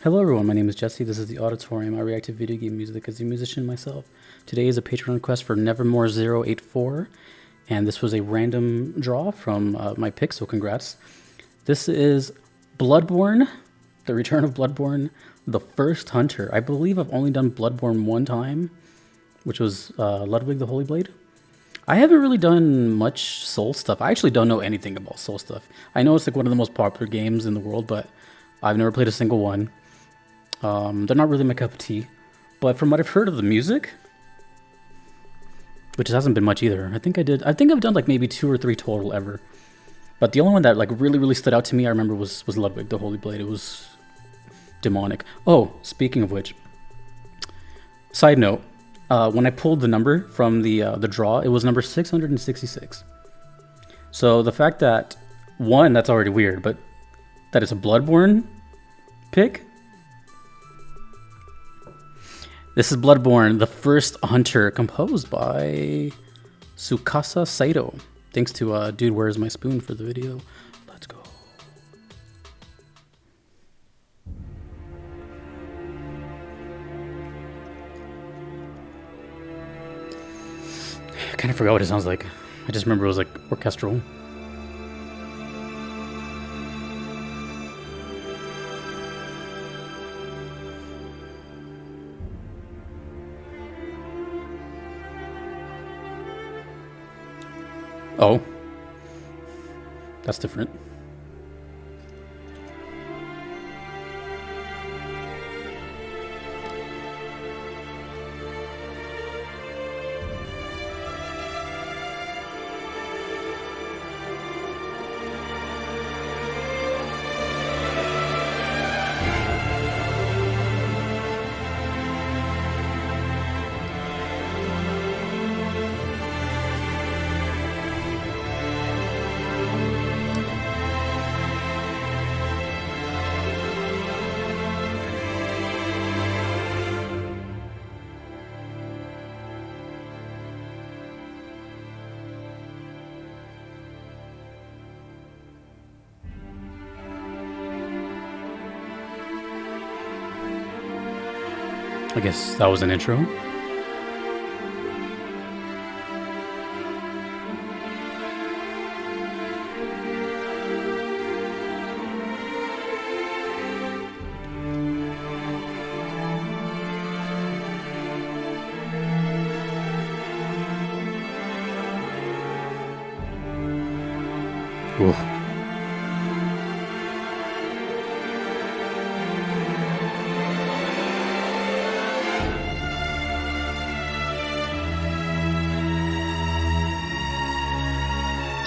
Hello everyone, my name is Jesse. This is the Auditorium. I react to video game music as a musician myself. Today is a Patreon request for Nevermore084, and this was a random draw from my pick, so congrats. This is Bloodborne, The Return of Bloodborne, The First Hunter. I believe I've only done Bloodborne one time, which was Ludwig the Holy Blade. I haven't really done much Soul stuff. I actually don't know anything about Soul stuff. I know it's like one of the most popular games in the world, but I've never played a single one. They're not really my cup of tea, but from what I've heard of the music, which hasn't been much either, I think I've done like maybe 2 or 3 total ever. But the only one that like really stood out to me, I remember was Ludwig the Holy Blade. It was demonic. Oh, speaking of which, side note, when I pulled the number from the draw, it was number 666. So the fact that, one, that's already weird, but that it's a Bloodborne pick. This is Bloodborne, The First Hunter, composed by Tsukasa Saito. Thanks to Dude Where's My Spoon for the video. Let's go. I kind of forgot what it sounds like. I just remember it was like orchestral. Oh, that's different. I guess that was an intro. Ooh.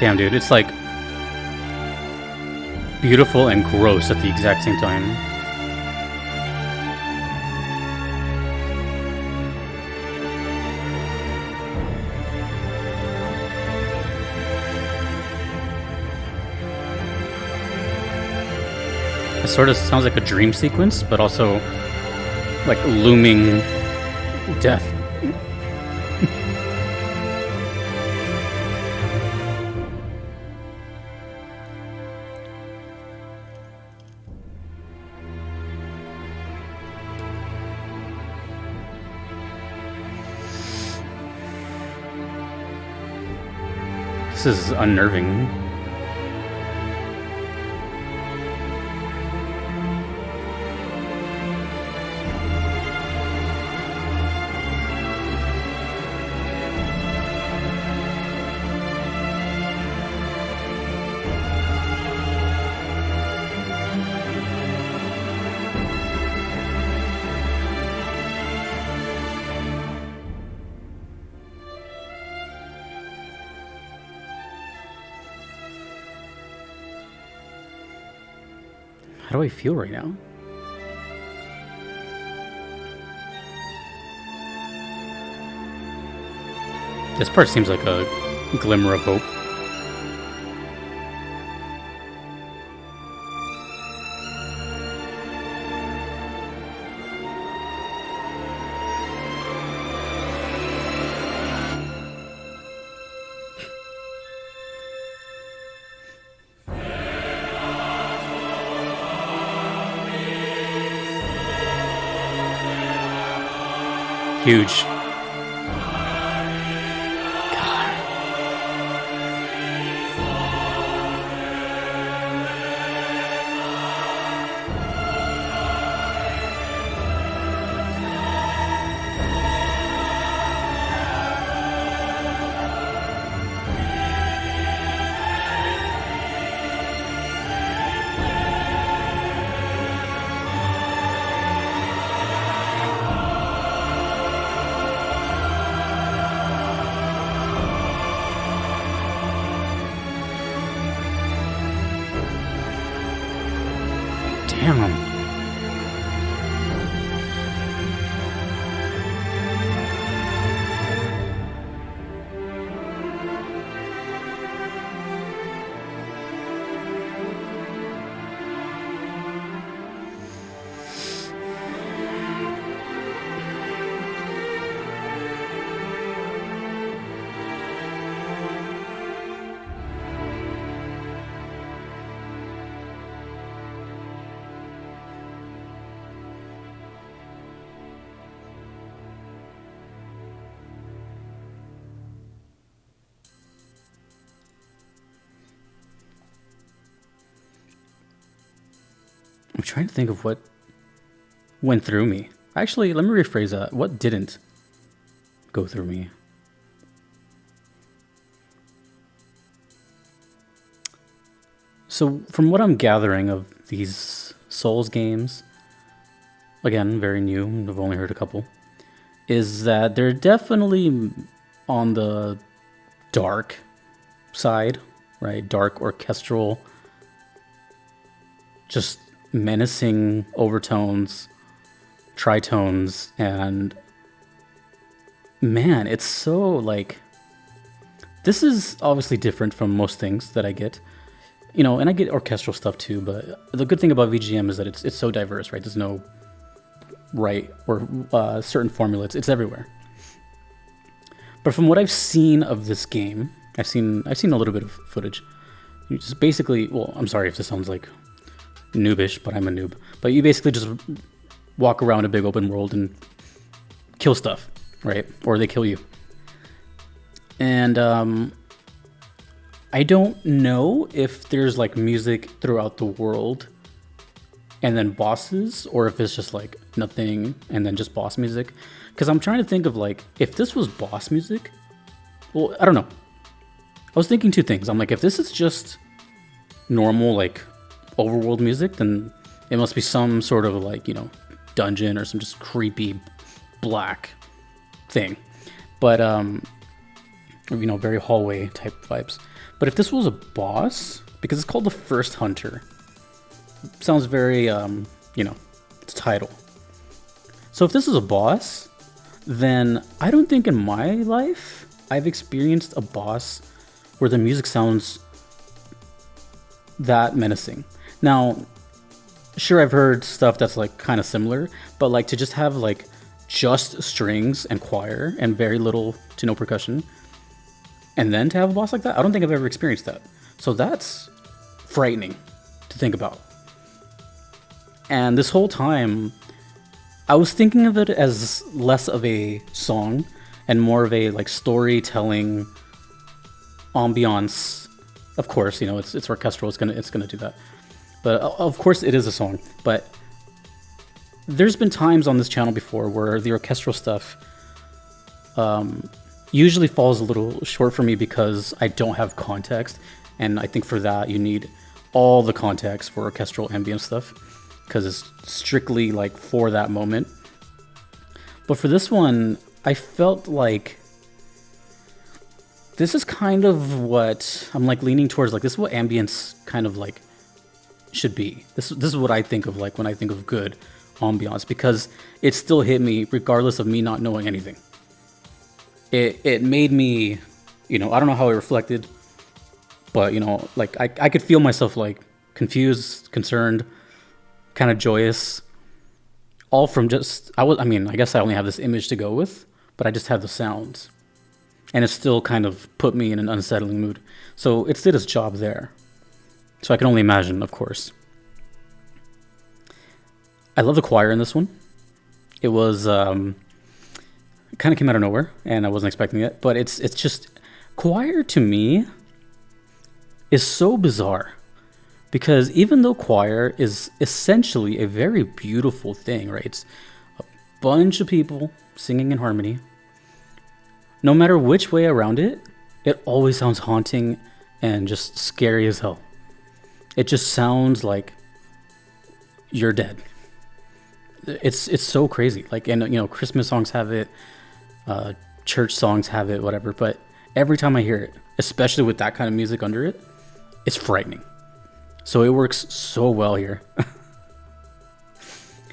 Damn, dude, it's like beautiful and gross at the exact same time. It sort of sounds like a dream sequence, but also like looming death. This is unnerving. How do I feel right now? This part seems like a glimmer of hope. Huge. Damn. I'm trying to think of what went through me. Actually, let me rephrase that. What didn't go through me? So, from what I'm gathering of these Souls games, again, very new, I've only heard a couple, is that they're definitely on the dark side, right? Dark orchestral, just menacing overtones, tritones, and man, it's so like, this is obviously different from most things that I get, you know, and I get orchestral stuff too, but the good thing about VGM is that it's so diverse, right? There's no right or certain formula, it's everywhere. But from what I've seen of this game, I've seen a little bit of footage. You just basically, well, I'm sorry if this sounds like noobish, but I'm a noob. But you basically just walk around a big open world and kill stuff, right? Or they kill you. And I don't know if there's like music throughout the world and then bosses, or if it's just like nothing and then just boss music. Because I'm trying to think of like, if this was boss music, well, I don't know. I was thinking two things. I'm like, if this is just normal like overworld music, then it must be some sort of like, you know, dungeon or some just creepy black thing. But you know, very hallway type vibes. But if this was a boss, because it's called the First Hunter, sounds very you know, it's a title. So if this is a boss, then I don't think in my life I've experienced a boss where the music sounds that menacing. Now, sure, I've heard stuff that's like kind of similar, but like to just have like just strings and choir and very little to no percussion, and then to have a boss like that, I don't think I've ever experienced that. So that's frightening to think about. And this whole time, I was thinking of it as less of a song and more of a like storytelling ambiance. Of course, you know, it's orchestral, it's gonna do that. But of course it is a song. But there's been times on this channel before where the orchestral stuff usually falls a little short for me because I don't have context. And I think for that you need all the context for orchestral ambient stuff, because it's strictly like for that moment. But for this one, I felt like this is kind of what I'm like leaning towards. Like, this is what ambience kind of like should be. This is what I think of like when I think of good ambiance, because it still hit me regardless of me not knowing anything. It made me, you know, I don't know how it reflected, but you know, like I could feel myself like confused, concerned, kind of joyous, all from just, I mean, I guess I only have this image to go with, but I just had the sounds. And it still kind of put me in an unsettling mood. So it did its job there. So I can only imagine, of course. I love the choir in this one. It was It kind of came out of nowhere, and I wasn't expecting it. But it's just choir to me is so bizarre because even though choir is essentially a very beautiful thing, right? It's a bunch of people singing in harmony. No matter which way around it, it always sounds haunting and just scary as hell. It just sounds like you're dead. It's so crazy. Like, and you know, Christmas songs have it, church songs have it, whatever. But every time I hear it, especially with that kind of music under it, it's frightening. So it works so well here.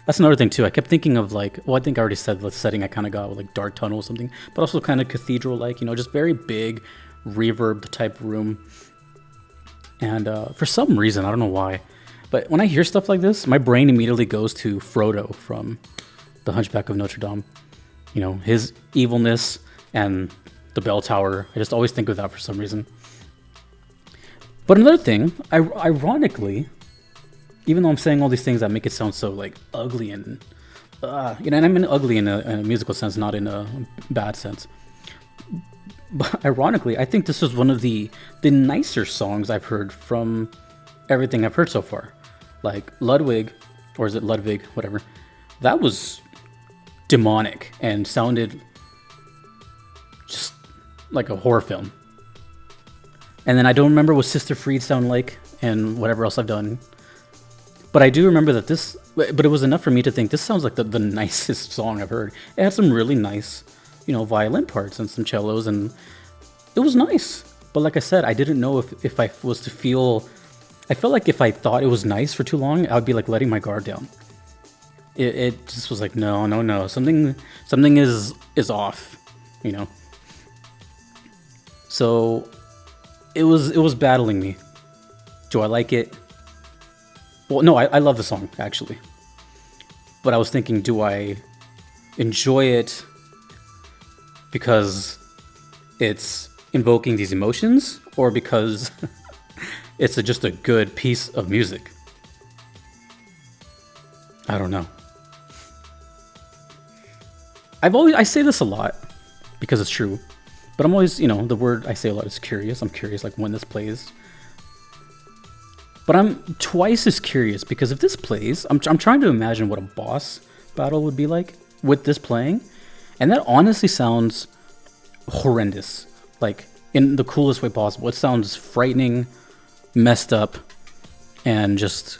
That's another thing too. I kept thinking of like, well, I think I already said the setting I kind of got with like dark tunnel or something, but also kind of cathedral like, you know, just very big reverb type room. And for some reason, I don't know why, but when I hear stuff like this, my brain immediately goes to Frodo from The Hunchback of Notre Dame. You know, his evilness and the bell tower. I just always think of that for some reason. But another thing, ironically, even though I'm saying all these things that make it sound so like ugly and, you know, and I mean ugly in a musical sense, not in a bad sense. But ironically, I think this is one of the nicer songs I've heard from everything I've heard so far. Like Ludwig, or is it Ludwig, whatever. That was demonic and sounded just like a horror film. And then I don't remember what Sister Fried sound like and whatever else I've done. But I do remember that this, but it was enough for me to think this sounds like the nicest song I've heard. It had some really nice, you know, violin parts and some cellos, and it was nice. But like I said, I didn't know if I was to feel, I felt like if I thought it was nice for too long, I would be like letting my guard down. It just was like, no, something is off, you know. So it was battling me. Do I like it? Well, no, I love the song, actually. But I was thinking, do I enjoy it because it's invoking these emotions, or because it's just a good piece of music? I don't know. I say this a lot because it's true, but I'm always, you know, the word I say a lot is curious. I'm curious, like, when this plays. But I'm twice as curious because if this plays, I'm trying to imagine what a boss battle would be like with this playing. And that honestly sounds horrendous, like in the coolest way possible. It sounds frightening, messed up, and just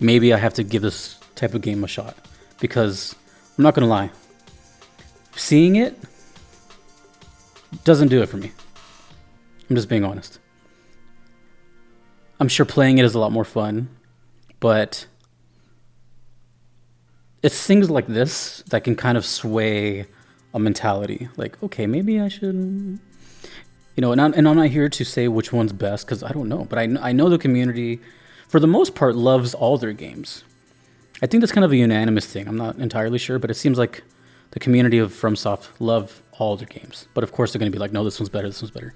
maybe I have to give this type of game a shot, because I'm not going to lie. Seeing it doesn't do it for me. I'm just being honest. I'm sure playing it is a lot more fun, but it's things like this that can kind of sway a mentality. Like, okay, maybe I should, you know, and I'm not here to say which one's best, because I don't know. But I know the community, for the most part, loves all their games. I think that's kind of a unanimous thing. I'm not entirely sure, but it seems like the community of FromSoft love all their games. But of course, they're going to be like, no, this one's better, this one's better.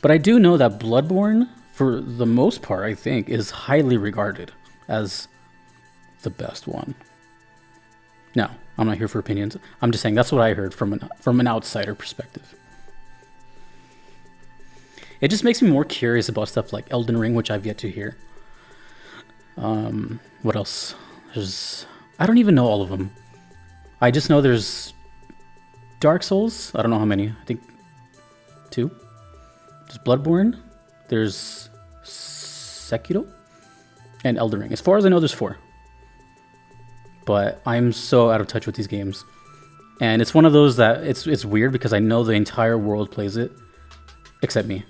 But I do know that Bloodborne, for the most part, I think, is highly regarded as the best one. Now, I'm not here for opinions. I'm just saying that's what I heard from an outsider perspective. It just makes me more curious about stuff like Elden Ring, which I've yet to hear. What else? I don't even know all of them. I just know there's Dark Souls. I don't know how many. I think 2. There's Bloodborne. There's Sekiro and Elden Ring. As far as I know, there's 4. But I'm so out of touch with these games. And it's one of those that it's weird because I know the entire world plays it, except me.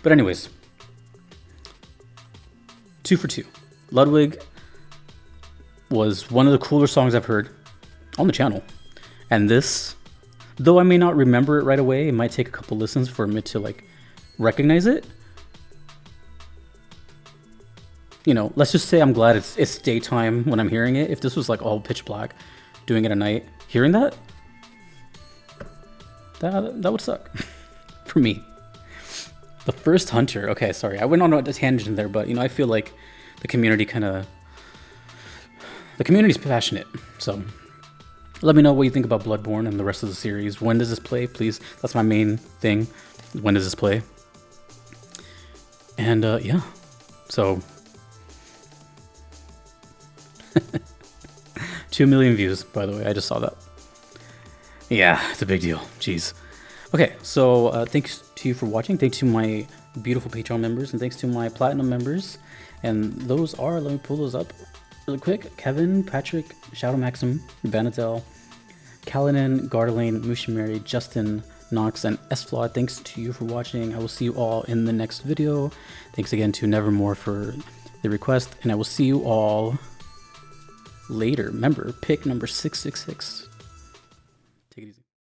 But anyways, 2 for 2. Ludwig was one of the cooler songs I've heard on the channel. And this, though I may not remember it right away, it might take a couple listens for me to like recognize it. You know, let's just say I'm glad it's daytime when I'm hearing it. If this was like all pitch black, doing it at night, hearing that would suck for me. The first hunter. Okay, sorry, I went on a tangent there, but you know, I feel like the community's passionate. So Let me know what you think about Bloodborne and the rest of the series. When does this play, please? That's my main thing. When does this play? And yeah, so 2 million views, by the way. I just saw that. Yeah, it's a big deal. Jeez. Okay, so thanks to you for watching. Thanks to my beautiful Patreon members, and thanks to my Platinum members. And those are, let me pull those up really quick. Kevin, Patrick, Shadow Maxim, Banatel, Kalinin, Gardelane, Mushimari, Justin, Nox, and S-Flawed. Thanks to you for watching. I will see you all in the next video. Thanks again to Nevermore for the request, and I will see you all later. Remember, pick number 666.